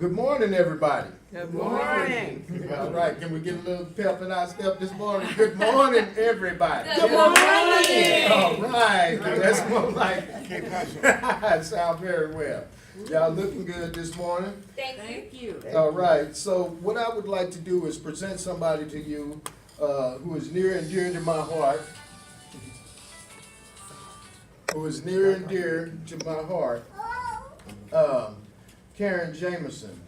Good morning, everybody. Good morning. All right, can we get a little pep in our step this morning? Good morning, everybody. Good morning. All right, that's more like it. Sound very well. Y'all looking good this morning? Thank you. All right, so what I would like to do is present somebody to you who is near and dear to my heart. Who is near and dear to my heart. Karen Jameson.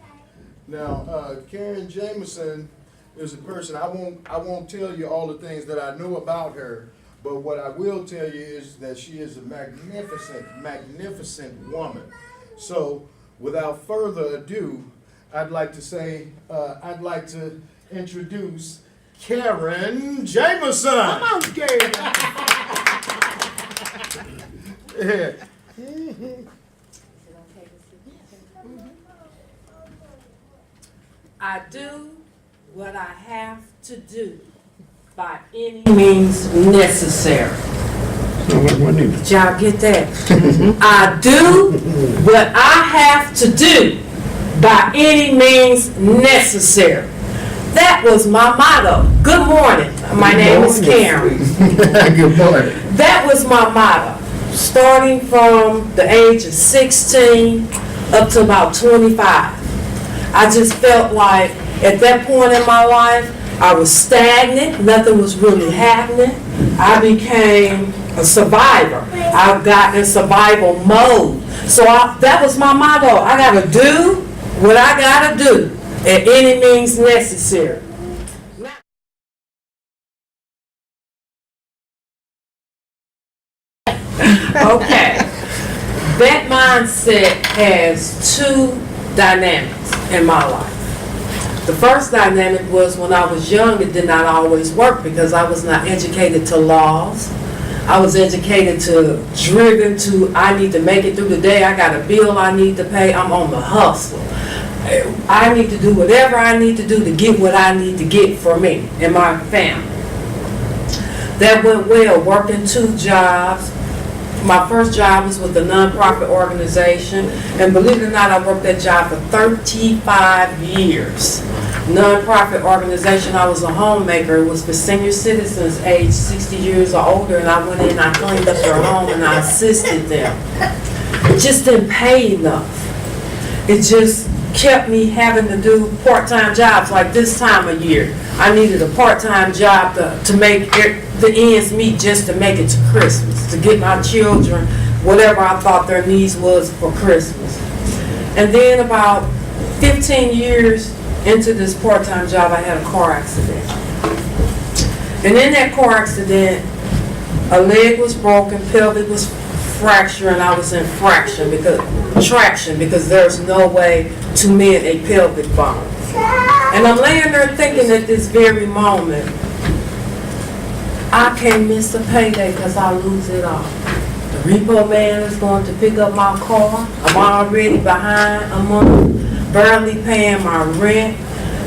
Now, Karen Jameson is a person, I won't tell you all the things that I know about her, but what I will tell you is that she is a magnificent woman. So, without further ado, I'd like to introduce Karen Jameson. Come on, Karen. Yeah. I do what I have to do by any means necessary. Did y'all get that? I do what I have to do by any means necessary. That was my motto. Good morning. My name is Karen. Good morning. That was my motto. Starting from the age of 16 up to about 25. I just felt like at that point in my life, I was stagnant. Nothing was really happening. I became a survivor. I got in survival mode. So that was my motto. I got to do what I got to do at any means necessary. Okay. That mindset has two dynamics in my life. The first dynamic was when I was young, it did not always work because I was not educated to laws. I was educated to, driven to, I need to make it through the day. I got a bill I need to pay. I'm on the hustle. I need to do whatever I need to do to get what I need to get for me and my family. That went well, working 2 jobs. My first job was with a nonprofit organization, and believe it or not, I worked that job for 35 years. Nonprofit organization, I was a homemaker. It was for senior citizens aged 60 years or older, and I went in, I cleaned up their home, and I assisted them. It just didn't pay enough. It just kept me having to do part-time jobs like this time of year. I needed a part-time job to make the ends meet just to make it to Christmas, to get my children whatever I thought their needs was for Christmas. And then about 15 years into this part-time job, I had a car accident. And in that car accident, a leg was broken, pelvic was fractured, and I was in traction because there's no way to mend a pelvic bone. And I'm laying there thinking at this very moment, I can't miss a payday because I lose it all. The repo man is going to pick up my car. I'm already behind a month, barely paying my rent.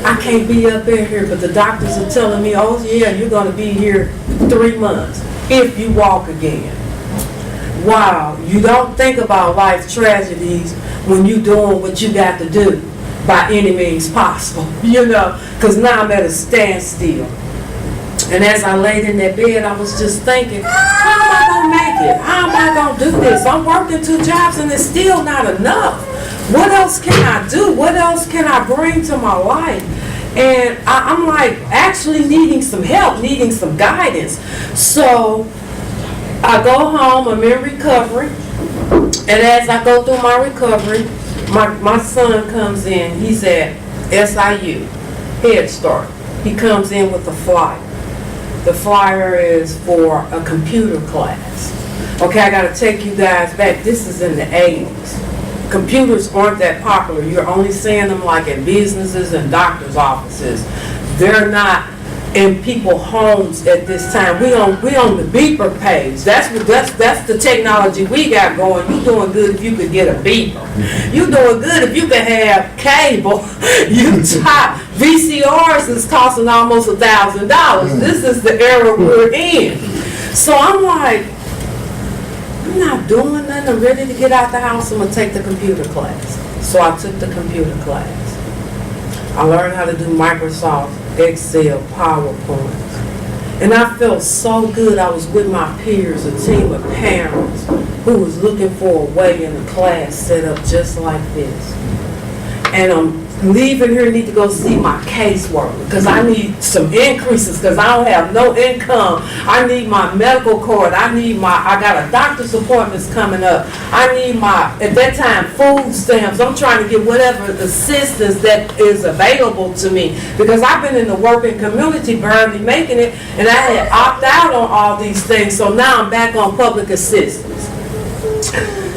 I can't be up in here, but the doctors are telling me, oh yeah, you're going to be here 3 months if you walk again. Wow, you don't think about life tragedies when you're doing what you got to do by any means possible, because now I'm at a standstill. And as I laid in that bed, I was just thinking, how am I going to make it? How am I going to do this? I'm working 2 jobs and it's still not enough. What else can I do? What else can I bring to my life? And I'm like actually needing some help, needing some guidance. So I go home, I'm in recovery. And as I go through my recovery, my son comes in. He's at SIU, Head Start. He comes in with a flyer. The flyer is for a computer class. Okay, I got to take you guys back. This is in the 80s. Computers aren't that popular. You're only seeing them like in businesses and doctor's offices. They're not in people's homes at this time. We on the beeper page. That's the technology we got going. You doing good if you could get a beeper. You doing good if you could have cable. You top VCRs is costing almost $1,000. This is the era we're in. So I'm like, I'm not doing nothing. I'm ready to get out the house. I'm gonna take the computer class. So I took the computer class. I learned how to do Microsoft, Excel, PowerPoint. And I felt so good. I was with my peers, a team of parents who was looking for a way in the class set up just like this. And I'm leaving here, need to go see my caseworker because I need some increases because I don't have no income. I need my medical card. I got a doctor's appointments coming up. I need my, at that time, food stamps. I'm trying to get whatever assistance that is available to me because I've been in the working community barely making it, and I had opted out on all these things, so now I'm back on public assistance.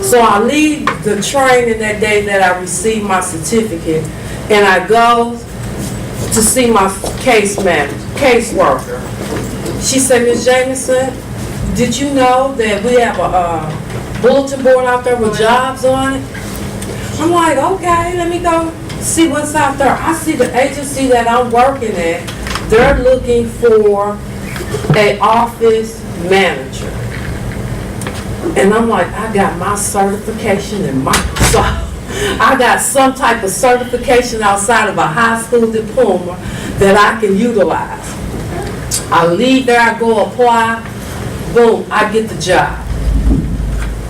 So I leave the training that day that I received my certificate, and I go to see my caseworker. She said, Ms. Jameson, did you know that we have a bulletin board out there with jobs on it? I'm like, okay, let me go see what's out there. I see the agency that I'm working at, they're looking for an office manager. And I'm like, I got my certification in Microsoft. I got some type of certification outside of a high school diploma that I can utilize. I leave there, I go apply, boom, I get the job.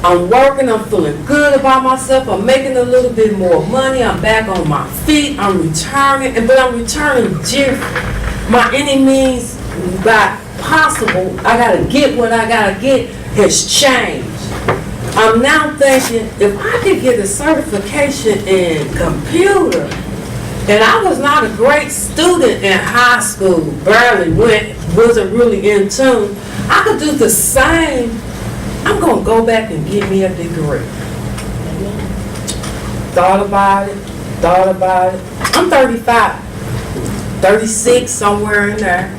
I'm working, I'm feeling good about myself, I'm making a little bit more money, I'm back on my feet, I'm returning, but I'm returning different. My any means by possible, I gotta get what I gotta get has changed. I'm now thinking, if I could get a certification in computer, and I was not a great student in high school, barely wasn't really in tune, I could do the same. I'm gonna go back and get me a degree. Thought about it. I'm 35, 36, somewhere in there.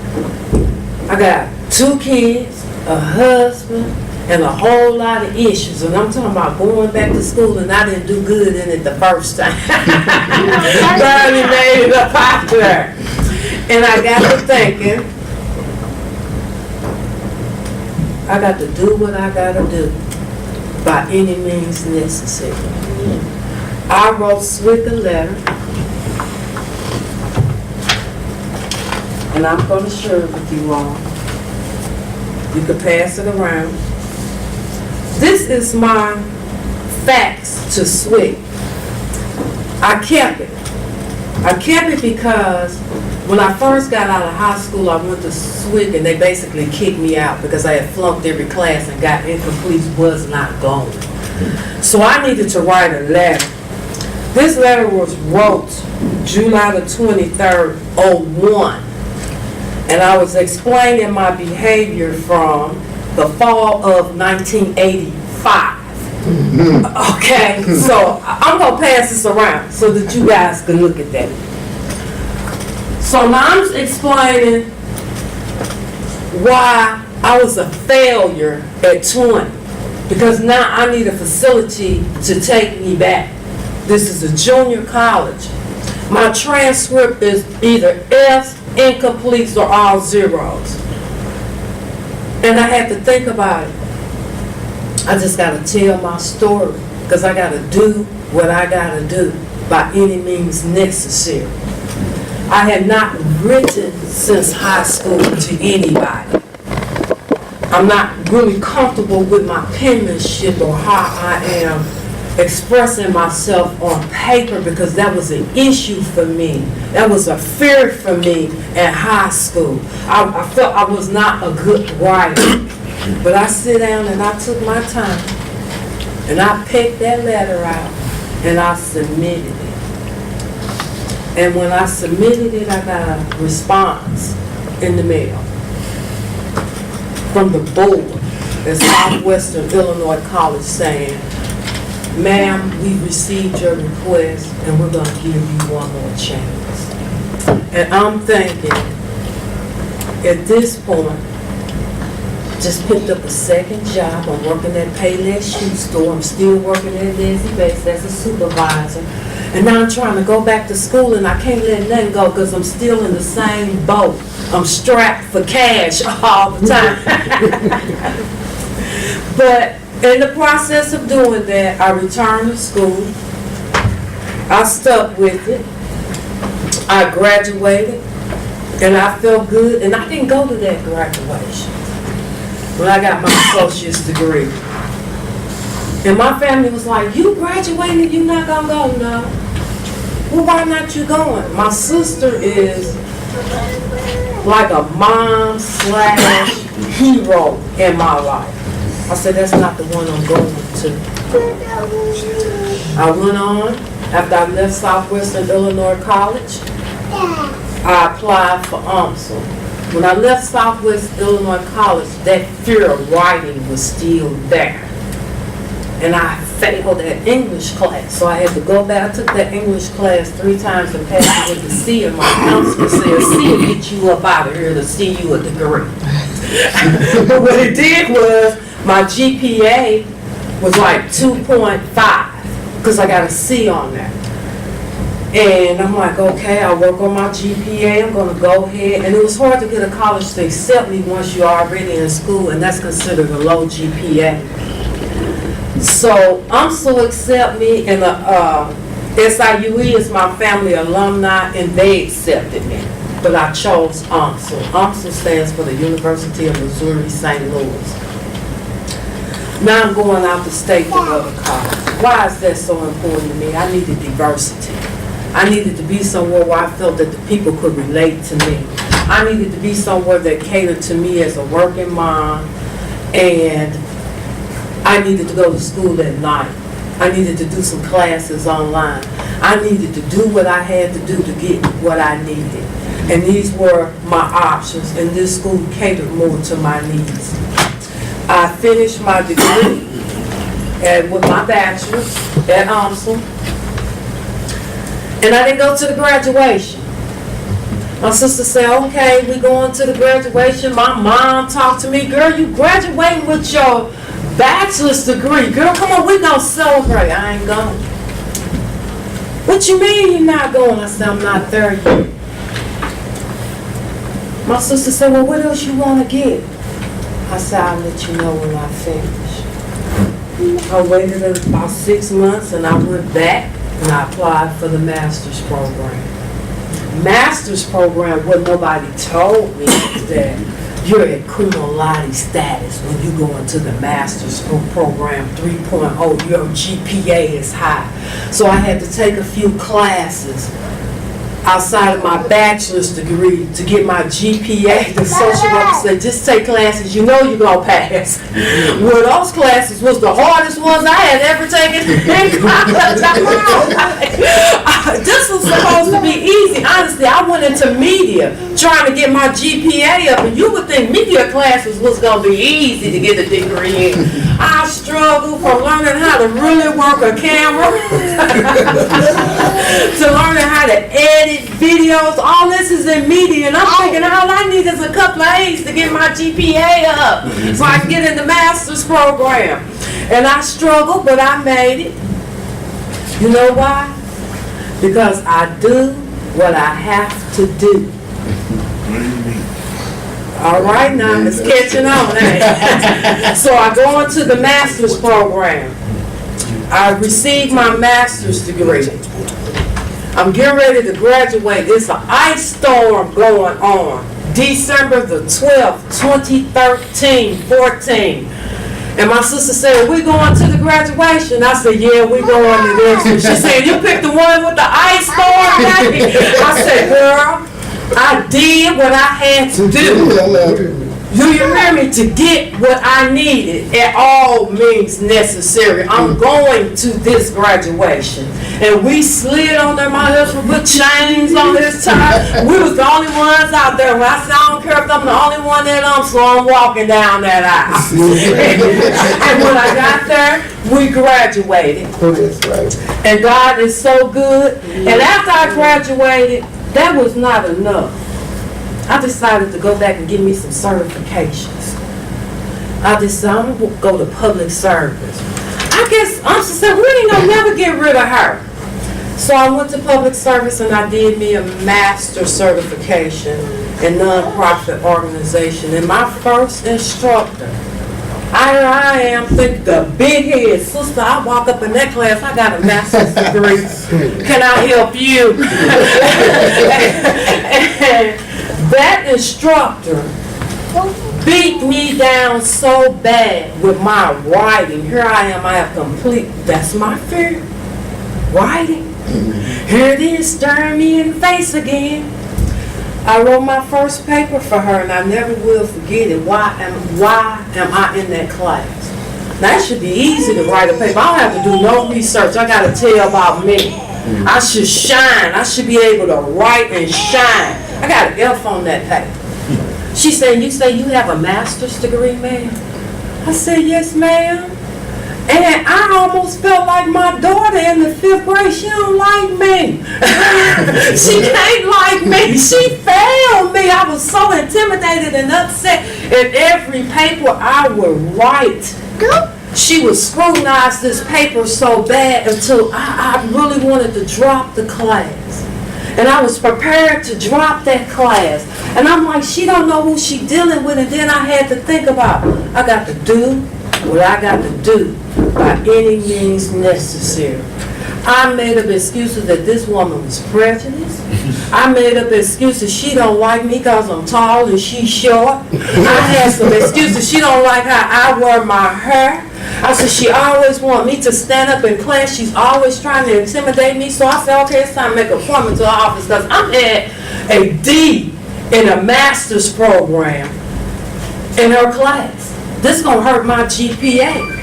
I got 2 kids, a husband, and a whole lot of issues. And I'm talking about going back to school, and I didn't do good in it the first time. Barely made it up out there. And I got to thinking, I got to do what I got to do by any means necessary. I wrote Swick a letter, and I'm going to share it with you all. You can pass it around. This is my fax to Swick. I kept it. I kept it because when I first got out of high school, I went to Swick and they basically kicked me out because I had flunked every class and got incomplete, was not going. So I needed to write a letter. This letter was wrote July the 23rd, 01. And I was explaining my behavior from the fall of 1985. Okay, so I'm going to pass this around so that you guys can look at that. So now I'm explaining why I was a failure at 20. Because now I need a facility to take me back. This is a junior college. My transcript is either F's, incompletes, or all zeros. And I had to think about it. I just got to tell my story because I got to do what I got to do by any means necessary. I had not written since high school to anybody. I'm not really comfortable with my penmanship or how I am expressing myself on paper because that was an issue for me. That was a fear for me at high school. I felt I was not a good writer. But I sit down and I took my time and I picked that letter out and I submitted it. And when I submitted it, I got a response in the mail from the board at Southwestern Illinois College saying, ma'am, we've received your request and we're going to give you one more chance. And I'm thinking, at this point, just picked up a second job. I'm working at Payless Shoe Store. I'm still working at Nancy Bates as a supervisor. And now I'm trying to go back to school and I can't let nothing go because I'm still in the same boat. I'm strapped for cash all the time. But in the process of doing that, I returned to school. I stuck with it. I graduated, and I felt good, and I didn't go to that graduation when I got my associate's degree. And my family was like, you graduated, you not gonna go? No. Well, why not you going? My sister is like a mom/hero in my life. I said, that's not the one I'm going to. I went on, after I left Southwestern Illinois College, I applied for UMSL. When I left Southwest Illinois College, that fear of writing was still there. And I failed that English class, so I had to go back. I took that English class 3 times and passed it with a C, and my counselor said, C will get you up out of here to see you a degree. But what it did was, my GPA was like 2.5, because I got a C on there. And I'm like, okay, I'll work on my GPA, I'm gonna go ahead. And it was hard to get a college to accept me once you're already in school, and that's considered a low GPA. So UMSL accept me, and SIUE is my family alumni, and they accepted me. But I chose UMSL. UMSL stands for the University of Missouri, St. Louis. Now I'm going out the state to go to college. Why is that so important to me? I needed diversity. I needed to be somewhere where I felt that the people could relate to me. I needed to be somewhere that catered to me as a working mom, and I needed to go to school at night. I needed to do some classes online. I needed to do what I had to do to get what I needed. And these were my options, and this school catered more to my needs. I finished my degree with my bachelor's at UMSL, and I didn't go to the graduation. My sister said, okay, we going to the graduation. My mom talked to me, girl, you graduating with your bachelor's degree. Girl, come on, we gonna celebrate. I ain't going. What you mean you're not going? I said, I'm not there yet. My sister said, well, what else you want to get? I said, I'll let you know when I finish. I waited about 6 months, and I went back and I applied for the master's program. Master's program, what nobody told me is that you're at cum laude status when you go into the master's program 3.0. Your GPA is high. So I had to take a few classes outside of my bachelor's degree to get my GPA. The social worker said, just take classes you know you're going to pass. Well, those classes was the hardest ones I had ever taken in college. This was supposed to be easy. Honestly, I went into media trying to get my GPA up, and you would think media classes was going to be easy to get a degree in. I struggled from learning how to really work a camera to learning how to edit videos. All this is in media, and I'm thinking all I need is a couple of A's to get my GPA up so I can get in the master's program. And I struggled, but I made it. You know why? Because I do what I have to do. All right, now it's catching on. So I go into the master's program. I received my master's degree. I'm getting ready to graduate. There's an ice storm going on. December the 12th, 2013-14. And my sister said, we going to the graduation? I said, yeah, we going to this. And she said, you picked the one with the ice storm, baby? I said, girl, I did what I had to do. Do you hear me? To get what I needed at all means necessary. I'm going to this graduation. And we slid on there. My husband put chains on his tie. We was the only ones out there. When I said, I don't care if I'm the only one that so I'm walking down that aisle. And when I got there, we graduated. And God is so good. And after I graduated, that was not enough. I decided to go back and get me some certifications. I decided I'm going to go to public service. I guess I'm said we ain't gonna never get rid of her. So I went to public service and I did me a master certification in nonprofit organization. And my first instructor I am, think the big head sister. I walk up in that class, I got a master's degree. Can I help you? And that instructor beat me down so bad with my writing. Here I am, I have complete, that's my fear, writing. Here it is, staring me in the face again. I wrote my first paper for her, and I never will forget it. Why am I in that class? Now, it should be easy to write a paper. I don't have to do no research. I got to tell about me. I should shine. I should be able to write and shine. I got an F on that paper. She said, you say you have a master's degree, ma'am? I said, yes, ma'am. And I almost felt like my daughter in the 5th grade. She don't like me. She can't like me. She failed me. I was so intimidated and upset. And every paper I would write, she would scrutinize this paper so bad until I really wanted to drop the class. And I was prepared to drop that class. And I'm like, she don't know who she dealing with. And then I had to think about, I got to do what I got to do by any means necessary. I made up excuses that this woman was prejudiced. I made up excuses she don't like me because I'm tall and she's short. I had some excuses she don't like how I wear my hair. I said she always want me to stand up in class. She's always trying to intimidate me. So I said, okay, it's time to make an appointment to the office because I'm at a D in a master's program in her class. This is going to hurt my GPA.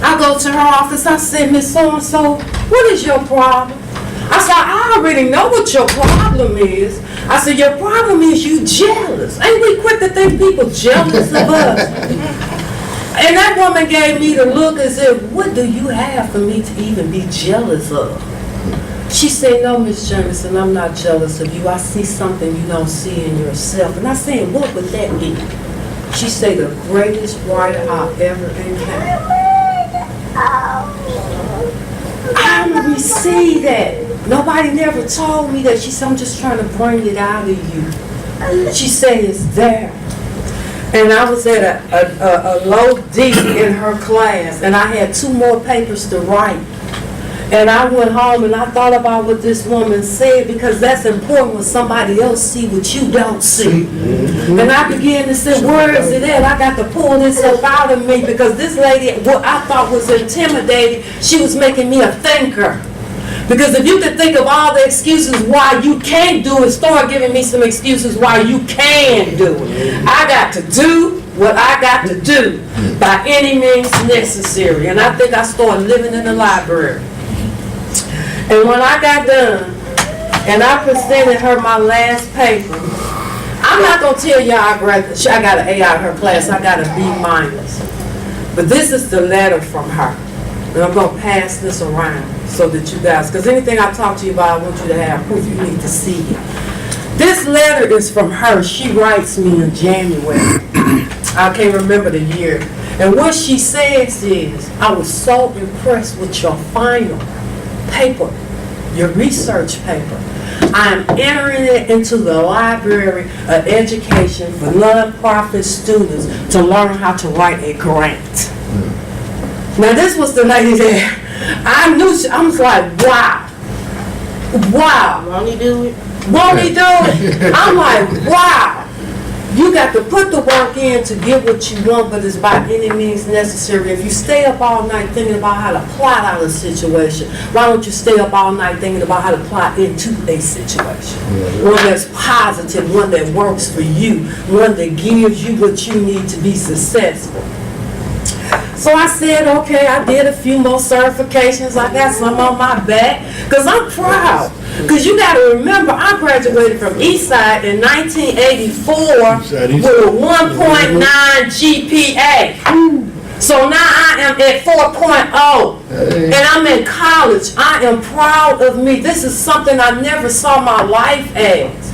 I go to her office, I said, Miss So-and-so, what is your problem? I said, I already know what your problem is. I said, your problem is you jealous. Ain't we quick to think people jealous of us? And that woman gave me the look as if, what do you have for me to even be jealous of? She said, no, Miss Jameson, I'm not jealous of you. I see something you don't see in yourself. And I said, what would that be? She said, the greatest writer I've ever encountered. I don't receive that. Nobody never told me that. She said, I'm just trying to bring it out of you. She said, it's there. And I was at a low D in her class, and I had 2 more papers to write. And I went home and I thought about what this woman said, because that's important when somebody else see what you don't see. And I began to say, where is it at? I got to pull this up out of me, because this lady, what I thought was intimidating, she was making me a thinker. Because if you could think of all the excuses why you can't do it, start giving me some excuses why you can do it. I got to do what I got to do by any means necessary. And I think I started living in the library. And when I got done, and I presented her my last paper, I'm not going to tell y'all I got an A out of her class, I got a B-. But this is the letter from her. And I'm going to pass this around so that you guys, because anything I talk to you about, I want you to have proof. You need to see it. This letter is from her. She writes me in January. I can't remember the year. And what she says is, I was so impressed with your final paper, your research paper. I'm entering it into the library of education for nonprofit students to learn how to write a grant. Now this was the lady that I knew, I was like, wow. Wow. Won't he do it? Won't he do it? I'm like, wow. You got to put the work in to get what you want, but it's by any means necessary. If you stay up all night thinking about how to plot out a situation, why don't you stay up all night thinking about how to plot into a situation? One that's positive, one that works for you, one that gives you what you need to be successful. So I said, okay, I did a few more certifications. I got some on my back, because I'm proud. Because you got to remember, I graduated from Eastside in 1984 with a 1.9 GPA. So now I am at 4.0, and I'm in college. I am proud of me. This is something I never saw my life as.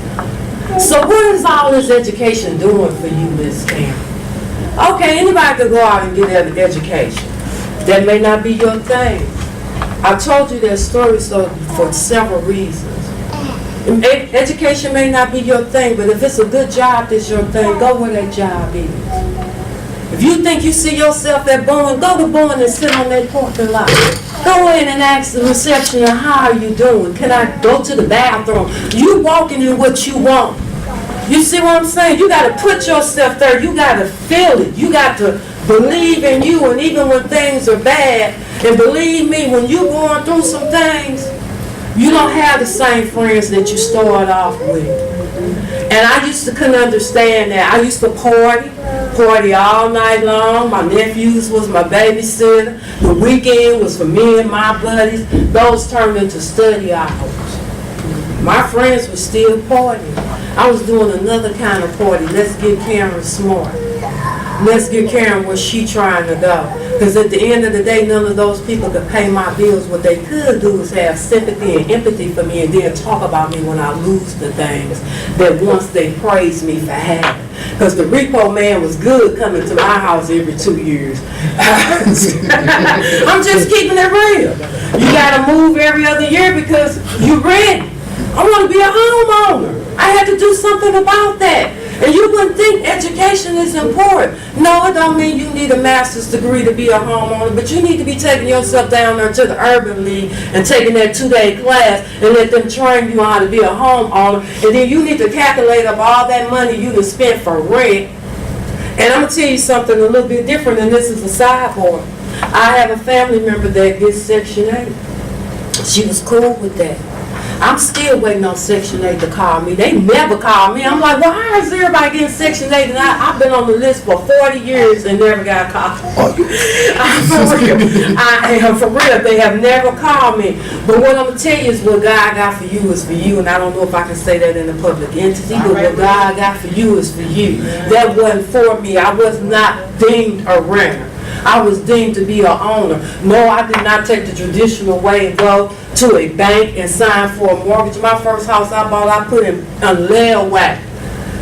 So what is all this education doing for you, Miss Cameron? Okay, anybody could go out and get an education. That may not be your thing. I told you that story for several reasons. Education may not be your thing, but if it's a good job that's your thing, go where that job is. If If you think you see yourself at Bowen, go to Bowen and sit on that parking lot. Go in and ask the receptionist, how are you doing? Can I go to the bathroom? You walking in what you want. You see what I'm saying? You got to put yourself there. You got to feel it. You got to believe in you, and even when things are bad, and believe me, when you're going through some things, you don't have the same friends that you started off with. And I used to couldn't understand that. I used to party all night long. My nephews was my babysitter. The weekend was for me and my buddies. Those turned into study hours. My friends were still partying. I was doing another kind of party. Let's get Karen smart. Let's get Karen where she trying to go. Because at the end of the day, none of those people could pay my bills. What they could do is have sympathy and empathy for me and then talk about me when I lose the things that once they praised me for having. Because the repo man was good coming to my house every 2 years. I'm just keeping it real. You got to move every other year because you're ready. I want to be a homeowner. I had to do something about that. And you wouldn't think education is important. No, it don't mean you need a master's degree to be a homeowner, but you need to be taking yourself down there to the Urban League and taking that 2-day class and let them train you on how to be a homeowner. And then you need to calculate up all that money you done spent for rent. And I'm going to tell you something a little bit different, and this is a sidebar. I have a family member that gets Section 8. She was cool with that. I'm still waiting on Section 8 to call me. They never call me. I'm like, well, how is everybody getting Section 8? And I've been on the list for 40 years and never got called. I am for real. They have never called me. But what I'm going to tell you is what God got for you is for you. And I don't know if I can say that in a public entity, but what God got for you is for you. That wasn't for me. I was not deemed a renter. I was deemed to be an owner. No, I did not take the traditional way and go to a bank and sign for a mortgage. My first house I bought, I put in a layaway.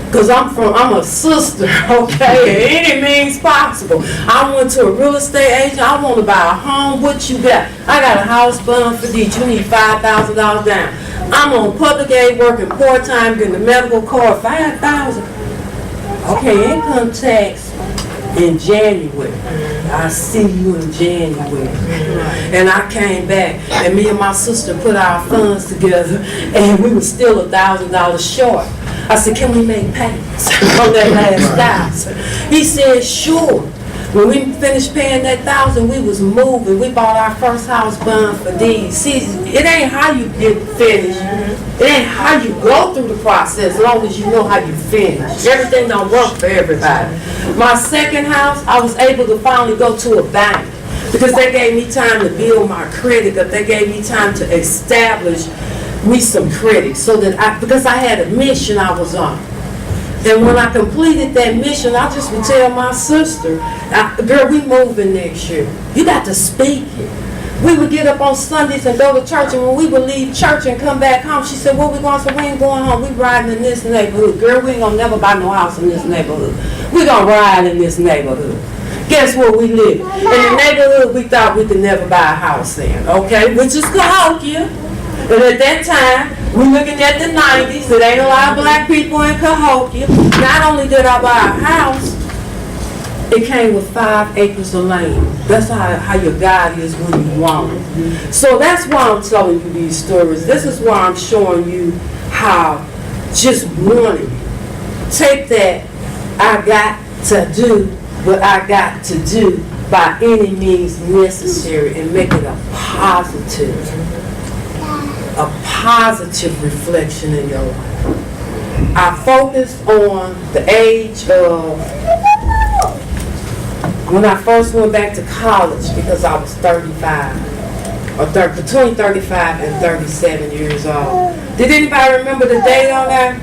Because I'm a sister, okay, in any means possible. I went to a real estate agent. I want to buy a home. What you got? I got a house bond for these. You need $5,000 down. I'm on public aid working part-time, getting a medical card, $5,000. Okay, income tax in January. I see you in January. And I came back, and me and my sister put our funds together, and we were still $1,000 short. I said, can we make payments on that last $1,000? He said, sure. When we finished paying that $1,000, we was moving. We bought our first house bond for these. See, it ain't how you get finished. It ain't how you go through the process, as long as you know how you finish. Everything don't work for everybody. My second house, I was able to finally go to a bank because they gave me time to build my credit up. They gave me time to establish me some credit so that because I had a mission I was on. And when I completed that mission, I just would tell my sister, girl, we moving next year. You got to speak it. We would get up on Sundays and go to church, and when we would leave church and come back home, she said, where we going? So we ain't going home. We riding in this neighborhood. Girl, we ain't going to never buy no house in this neighborhood. We going to ride in this neighborhood. Guess where we live? In the neighborhood we thought we could never buy a house in, okay? Which is Cahokia. And at that time, we looking at the 90s. There ain't a lot of black people in Cahokia. Not only did I buy a house, it came with 5 acres of land. That's how your God is when you want it. So that's why I'm telling you these stories. This is why I'm showing you how just wanting. Take that, I got to do what I got to do by any means necessary and make it a positive reflection in your life. I focused on the age of when I first went back to college because I was 35, or between 35 and 37 years old. Did anybody remember the date on that? I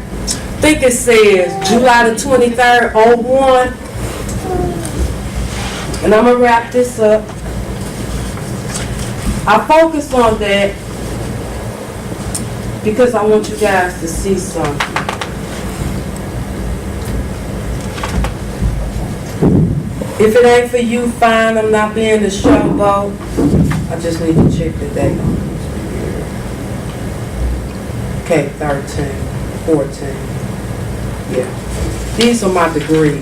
think it says July the 23rd, 01. And I'm going to wrap this up. I focused on that because I want you guys to see something. If it ain't for you, fine, I'm not being a showboat. I just need to check the date on it. Okay, 13, 14. Yeah. These are my degrees.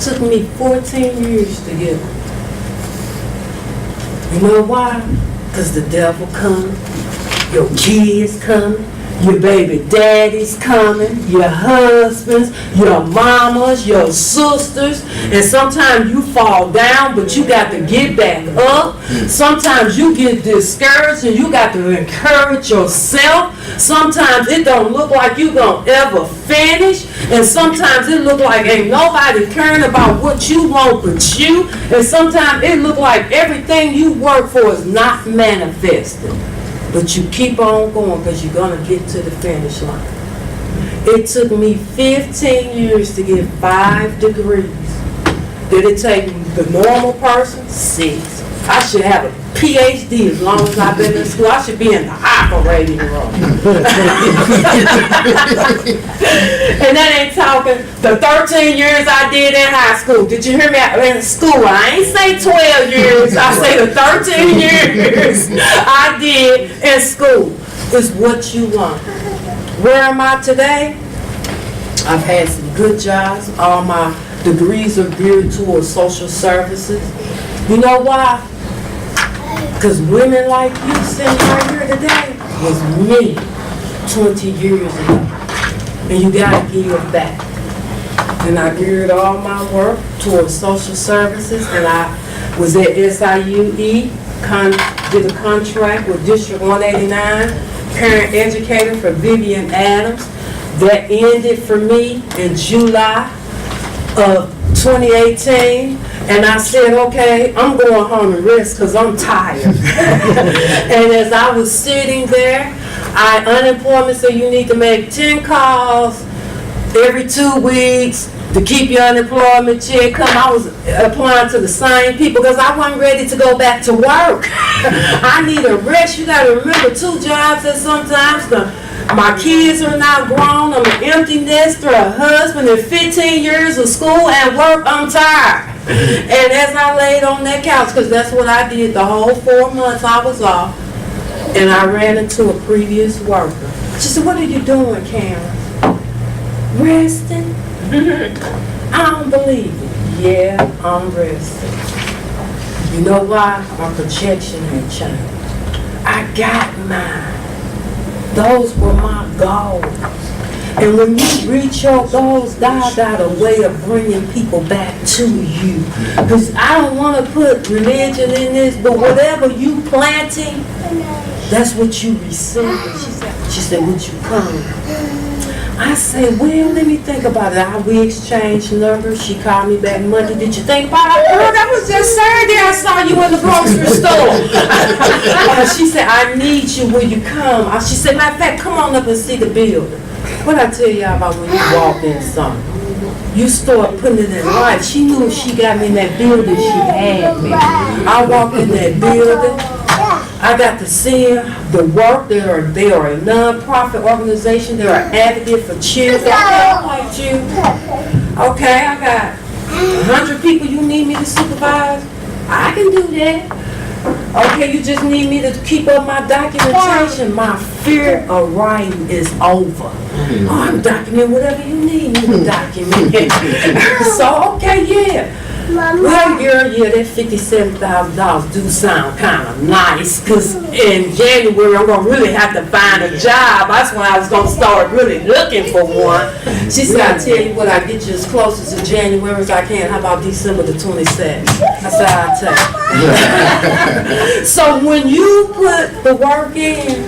Took me 14 years to get them. You know why? Because the devil coming, your kids coming, your baby daddy's coming, your husbands, your mamas, your sisters, and sometimes you fall down, but you got to get back up. Sometimes you get discouraged and you got to encourage yourself. Sometimes it don't look like you gonna ever finish, and sometimes it look like ain't nobody caring about what you want but you, and sometimes it look like everything you work for is not manifesting. But you keep on going because you're going to get to the finish line. It took me 15 years to get 5 degrees. Did it take the normal person? 6. I should have a PhD as long as I've been in school. I should be in the operating room. And that ain't talking the 13 years I did in high school. Did you hear me? In school, I ain't say 12 years. I say the 13 years I did in school is what you want. Where am I today? I've had some good jobs. All my degrees are geared towards social services. You know why? Because women like you sitting right here today was me 20 years ago. And you got to give back. And I geared all my work towards social services, and I was at SIUE, did a contract with District 189, parent educator for Vivian Adams. That ended for me in July of 2018. And I said, okay, I'm going home and rest because I'm tired. And as I was sitting there, unemployment said you need to make 10 calls every 2 weeks to keep your unemployment check come. I was applying to the same people because I wasn't ready to go back to work. I need a rest. You got to remember 2 jobs at sometimes. My kids are not grown. I'm an empty nester, a husband, and 15 years of school and work. I'm tired. And as I laid on that couch, because that's what I did the whole 4 months I was off, and I ran into a previous worker. She said, what are you doing, Karen? Resting? I don't believe it. Yeah, I'm resting. You know why? My projection had changed. I got mine. Those were my goals. And when you reach your goals, God got a way of bringing people back to you. Because I don't want to put religion in this, but whatever you planting, that's what you receive. She said, would you come? I said, well, let me think about it. We exchanged numbers. She called me back Monday. Did you think about it? Girl, that was just Saturday. I saw you in the grocery store. She said, I need you. Will you come? She said, matter of fact, come on up and see the building. What I tell y'all about when you walk in something? You start putting it in life. She knew if she got me in that building, she had me. I walked in that building. I got to see the work. They are a non-profit organization. They're an advocate for children. Like you. Okay, I got 100 people you need me to supervise. I can do that. Okay, you just need me to keep up my documentation. My fear of writing is over. Oh, I'm documenting whatever you need me to document. So, okay, yeah. Well, girl, yeah, that $57,000 do sound kind of nice, because in January I'm going to really have to find a job. That's when I was going to start really looking for one. She said, I'll tell you what, I'll get you as close as to January as I can. How about December the 22nd? I said, I'll take it. So when you put the work in,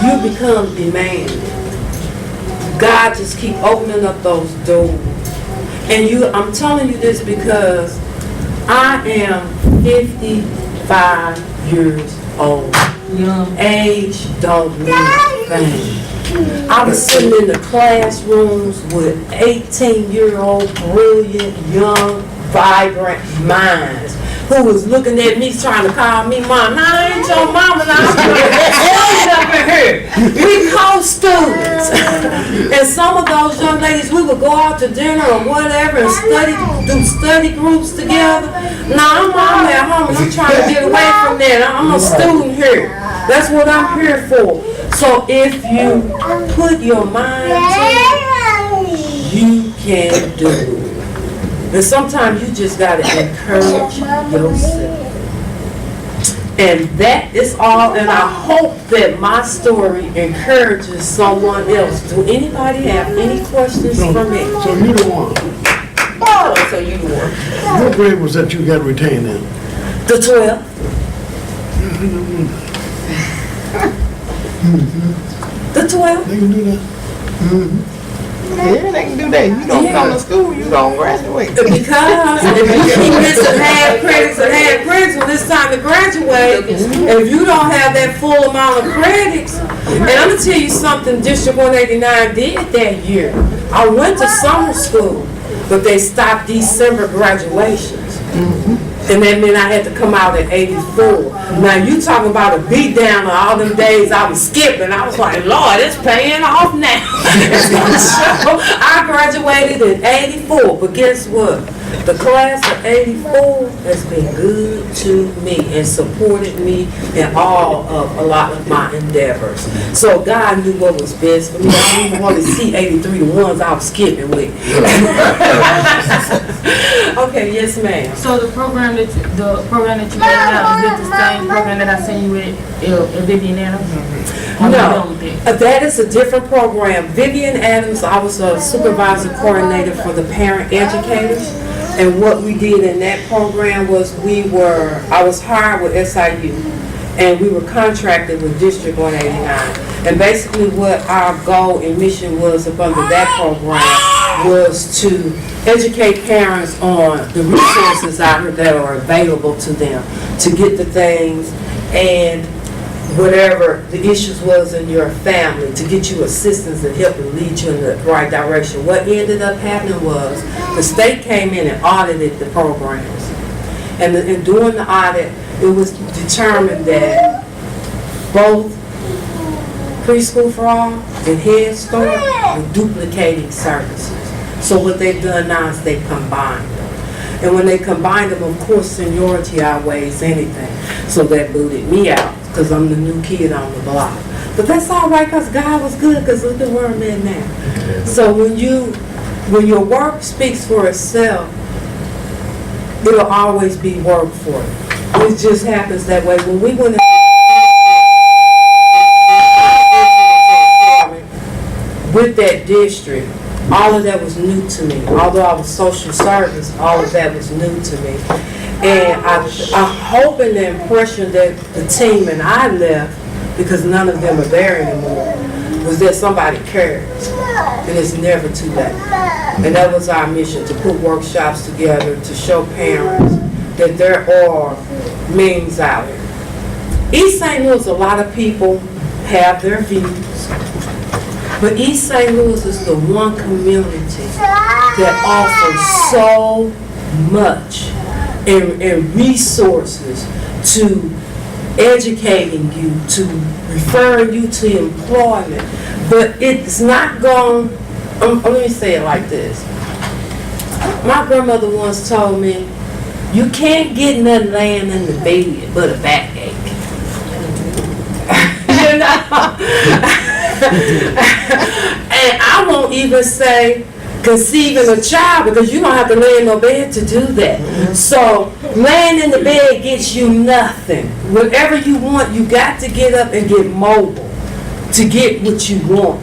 you become demanding. God just keep opening up those doors. And I'm telling you this because I am 55 years old. Age don't mean a thing. I was sitting in the classrooms with 18-year-old brilliant, young, vibrant minds who was looking at me trying to call me mom. Now, I ain't your mama. Now, I'm up in here. We co-students. And some of those young ladies, we would go out to dinner or whatever and do study groups together. Now, I'm at home and I'm trying to get away from that. I'm a student here. That's what I'm here for. So if you put your mind to it, you can do it. And sometimes you just gotta encourage yourself. And that is all, and I hope that my story encourages someone else. Do anybody have any questions for me? So you the one. Oh, so you the one. What grade was that you got retained in? The 12. The 12. They can do that? Yeah, they can do that. You don't come to school, you don't graduate. Because if you keep missing half credits when it's time to graduate, if you don't have that full amount of credits, and I'm gonna tell you something District 189 did that year. I went to summer school, but they stopped December graduations. And that meant I had to come out at 84. Now you talking about a beat down on all them days I was skipping. I was like, Lord, it's paying off now. So I graduated in 84, but guess what? The class of 84 has been good to me and supported me in all of a lot of my endeavors. So God knew what was best for me. I don't even want to see 83, the ones I was skipping with. Okay, yes ma'am. So the program that you made now, is it the same program that I sent you with Vivian Adams? No, that is a different program. Vivian Adams, I was a supervisor coordinator for the parent educators. And what we did in that program was I was hired with SIU, and we were contracted with District 189. And basically what our goal and mission was up under that program was to educate parents on the resources out here that are available to them to get the things and whatever the issues was in your family, to get you assistance and help and lead you in the right direction. What ended up happening was the state came in and audited the programs. And during the audit, it was determined that both Preschool for All and Head Start were duplicating services. So what they've done now is they combined them. And when they combined them, of course, seniority outweighs anything. So that booted me out, because I'm the new kid on the block. But that's all right, because God was good, because look at where I'm at now. So when your work speaks for itself, it'll always be work for it. It just happens that way. When we went with that district, all of that was new to me. Although I was social service, all of that was new to me. And I'm hoping the impression that the team and I left, because none of them are there anymore, was that somebody cares. And it's never too late. And that was our mission, to put workshops together to show parents that there are means out here. East St. Louis, a lot of people have their views. But East St. Louis is the one community that offers so much and resources to educating you, to referring you to employment. But it's not going, let me say it like this. My grandmother once told me, you can't get nothing laying in the bed but a backache. You know? And I won't even say conceiving a child, because you don't have to lay in no bed to do that. So laying in the bed gets you nothing. Whatever you want, you got to get up and get mobile to get what you want.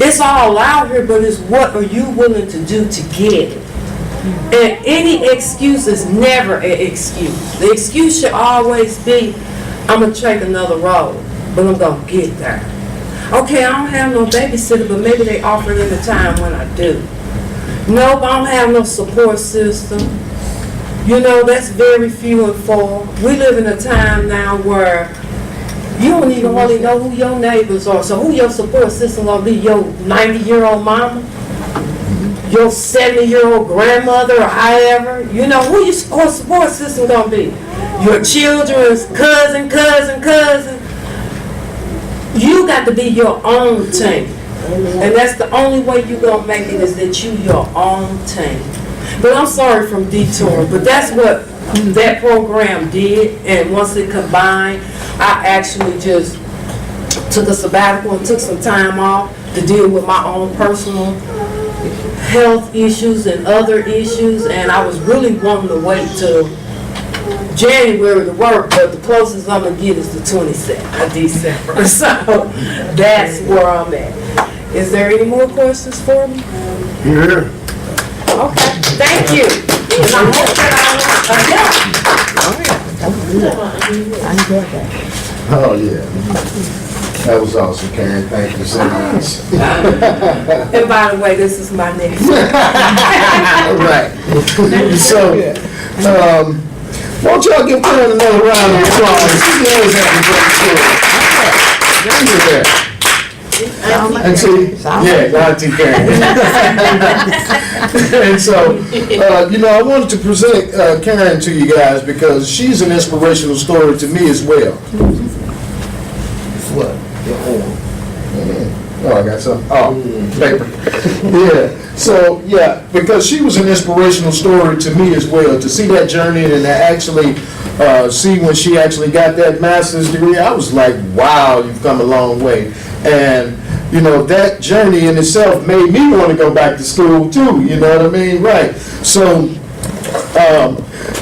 It's all out here, but it's what are you willing to do to get it. And any excuse is never an excuse. The excuse should always be, I'm going to take another road, but I'm going to get there. Okay, I don't have no babysitter, but maybe they offer it in the time when I do. Nope, I don't have no support system. You know, that's very few and far. We live in a time now where you don't even really know who your neighbors are. So who your support system gonna be? Your 90-year-old mama? Your 70-year-old grandmother, or however? You know, who your support system gonna be? Your children's cousin. You got to be your own team. And that's the only way you're going to make it, is that you your own team. But I'm sorry from detouring, but that's what that program did. And once it combined, I actually just took a sabbatical and took some time off to deal with my own personal health issues and other issues, and I was really wanting to wait till January to work, but the closest I'm gonna get is the 22nd of December. So that's where I'm at. Is there any more questions for me? Here. Okay, thank you. And I hope that Oh, yeah. That was awesome, Karen. Thank you so much. and by the way, this is my next one. All right. So, won't y'all give Karen another round of applause? She always having a great story. Thank you there. And see, yeah, Auntie Karen. And so, I wanted to present Karen to you guys because she's an inspirational story to me as well. What? Oh, I got some. Oh, paper. Yeah. So, yeah, because she was an inspirational story to me as well. To see that journey and to actually see when she actually got that master's degree, I was like, wow, you've come a long way. And, that journey in itself made me want to go back to school too, you know what I mean? Right. So,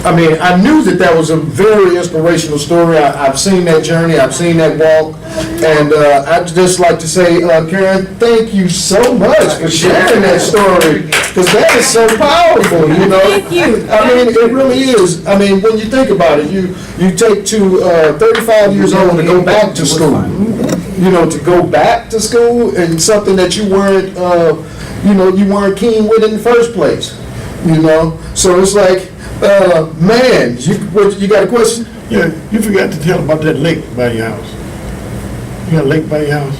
I knew that was a very inspirational story. I've seen that journey, I've seen that walk, and I'd just like to say, Karen, thank you so much for sharing that story, because that is so powerful, Thank you. It really is. When you think about it, you take to 35 years old to go back to school, to go back to school and something that you weren't, you weren't keen with in the first place, So it's like, man, you got a question? Yeah, you forgot to tell about that lake by your house. You got a lake by your house?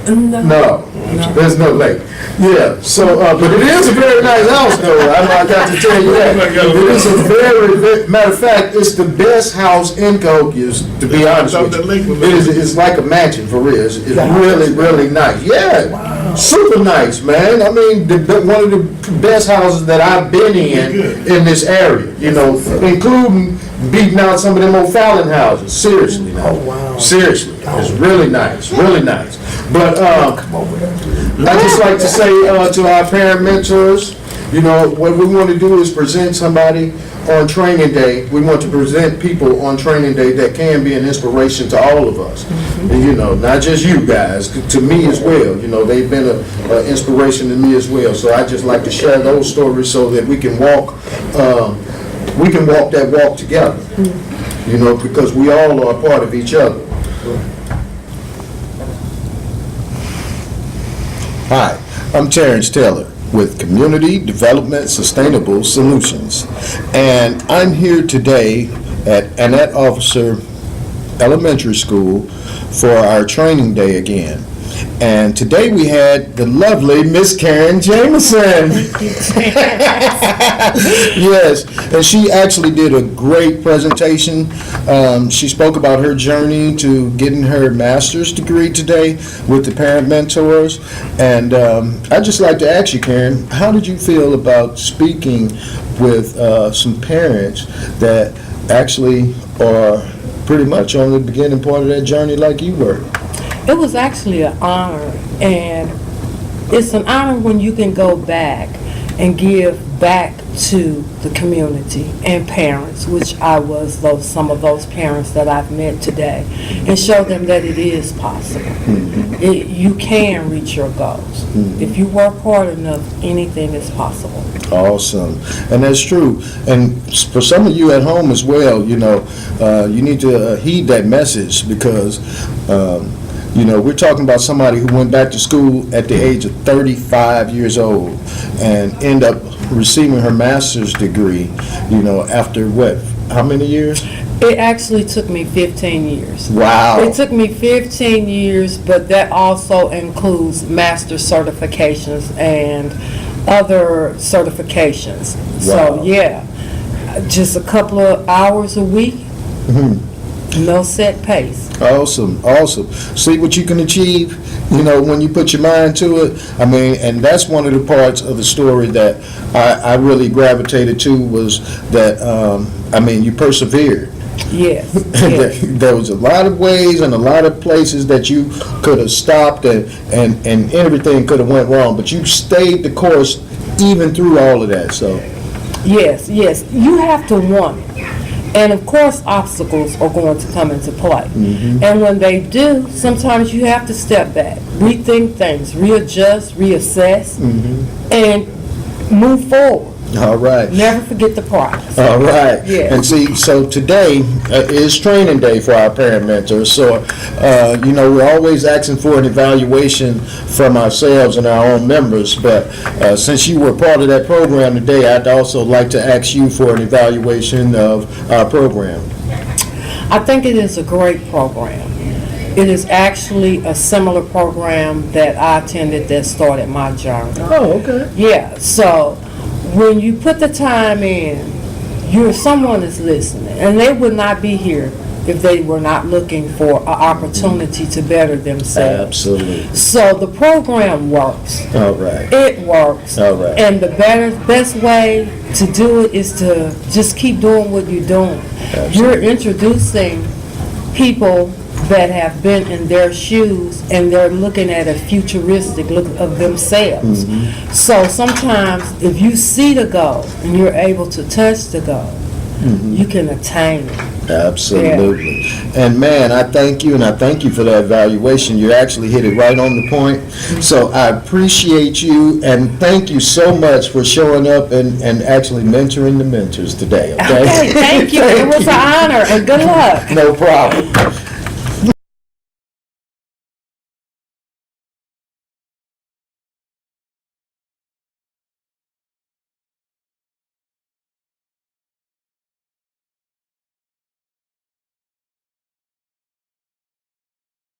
No, there's no lake. Yeah, so, but it is a very nice house though, I got to tell you that. It is a very, matter of fact, it's the best house in Cahokia, to be honest with you. It's like a mansion for real. It's really, really nice. Yeah, super nice, man. One of the best houses that I've been in this area, including beating out some of them old Fallon houses. Seriously, now. Oh, wow. Seriously, it's really nice, really nice. But I just like to say to our parent mentors, what we want to do is present somebody on training day. We want to present people on training day that can be an inspiration to all of us. And, not just you guys, to me as well. They've been an inspiration to me as well. So I just like to share those stories so that we can walk that walk together, because we all are a part of each other. Hi, I'm Terrence Taylor with Community Development Sustainable Solutions, and I'm here today at Annette Officer Elementary School for our training day again. And today we had the lovely Miss Karen Jameson. Yes, and she actually did a great presentation. She spoke about her journey to getting her master's degree today with the parent mentors. And I'd just like to ask you, Karen, how did you feel about speaking with some parents that actually are pretty much on the beginning part of that journey like you were? It was actually an honor, and it's an honor when you can go back and give back to the community and parents, which I was some of those parents that I've met today, and show them that it is possible. You can reach your goals. If you work hard enough, anything is possible. Awesome. And that's true. And for some of you at home as well, you need to heed that message, because we're talking about somebody who went back to school at the age of 35 years old and end up receiving her master's degree, after what, how many years? It actually took me 15 years. Wow. It took me 15 years, but that also includes master certifications and other certifications. Wow. So, yeah, just a couple of hours a week. No set pace. Awesome, awesome. See what you can achieve, when you put your mind to it. And that's one of the parts of the story that I really gravitated to, was that, you persevered. Yes. There was a lot of ways and a lot of places that you could have stopped and everything could have went wrong, but you stayed the course even through all of that, so. Yes, yes, you have to want it. And of course, obstacles are going to come into play. And when they do, sometimes you have to step back, rethink things, readjust, reassess, and move forward. All right. Never forget the prize. All right. Yeah. And see, so today is training day for our parent mentors. So, you know, we're always asking for an evaluation from ourselves and our own members. But since you were part of that program today, I'd also like to ask you for an evaluation of our program. I think it is a great program. It is actually a similar program that I attended that started my journey. Oh, okay. Yeah, so when you put the time in, someone is listening, and they would not be here if they were not looking for an opportunity to better themselves. Absolutely. So the program works. All right. It works. All right. And the best way to do it is to just keep doing what you're doing. Absolutely. You're introducing people that have been in their shoes, and they're looking at a futuristic look of themselves. So sometimes if you see the goal and you're able to touch the goal, you can attain it. Absolutely. And man, I thank you, and I thank you for that evaluation. You actually hit it right on the point. So I appreciate you, and thank you so much for showing up and actually mentoring the mentors today, okay? Okay, thank you. It was an honor, and good luck. No problem.